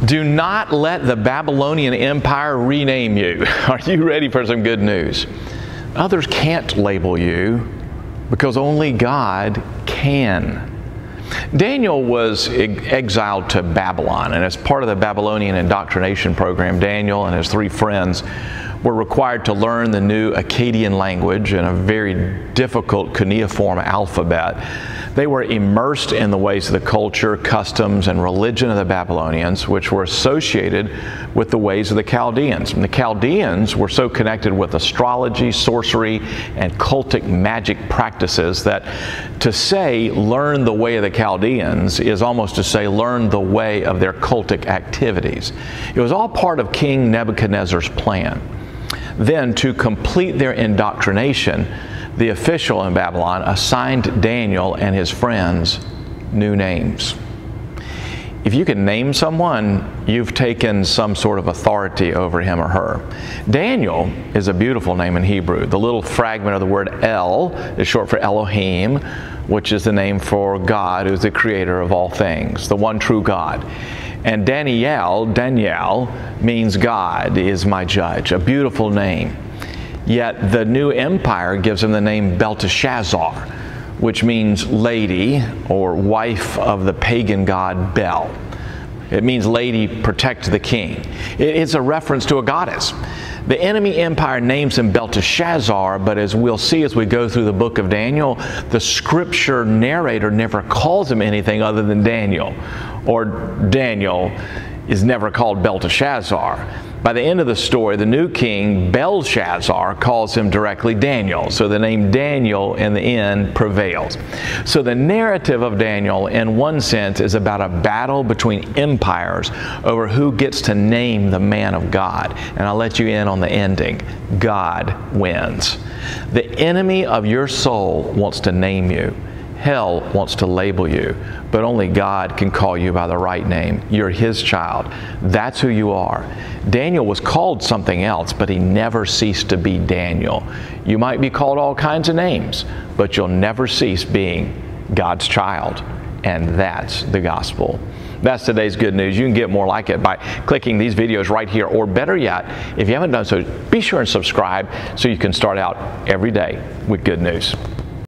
Do not let the Babylonian Empire rename you. Are you ready for some good news? Others can't label you because only God can. Daniel was exiled to Babylon, and as part of the Babylonian indoctrination program, Daniel and his 3 friends were required to learn the new Akkadian language and a very difficult cuneiform alphabet. They were immersed in the ways of the culture, customs, and religion of the Babylonians, which were associated with the ways of the Chaldeans. And the Chaldeans were so connected with astrology, sorcery, and cultic magic practices that to say learn the way of the Chaldeans is almost to say learn the way of their cultic activities. It was all part of King Nebuchadnezzar's plan. Then, to complete their indoctrination, the official in Babylon assigned Daniel and his friends new names. If you can name someone, you've taken some sort of authority over him or her. Daniel is a beautiful name in Hebrew. The little fragment of the word El is short for Elohim, which is the name for God, who's the creator of all things, the one true God. And Daniel means God is my judge, a beautiful name. Yet the new empire gives him the name Belteshazzar, which means lady or wife of the pagan god Bel. It means lady, protect the king. It's a reference to a goddess. The enemy empire names him Belteshazzar, but as we'll see as we go through the book of Daniel, the scripture narrator never calls him anything other than Daniel, or Daniel is never called Belteshazzar. By the end of the story, the new king, Belshazzar, calls him directly Daniel. So the name Daniel in the end prevails. So the narrative of Daniel, in one sense, is about a battle between empires over who gets to name the man of God. And I'll let you in on the ending. God wins. The enemy of your soul wants to name you. Hell wants to label you, but only God can call you by the right name. You're His child. That's who you are. Daniel was called something else, but he never ceased to be Daniel. You might be called all kinds of names, but you'll never cease being God's child, and that's the gospel. That's today's good news. You can get more like it by clicking these videos right here, or better yet, if you haven't done so, be sure and subscribe so you can start out every day with good news.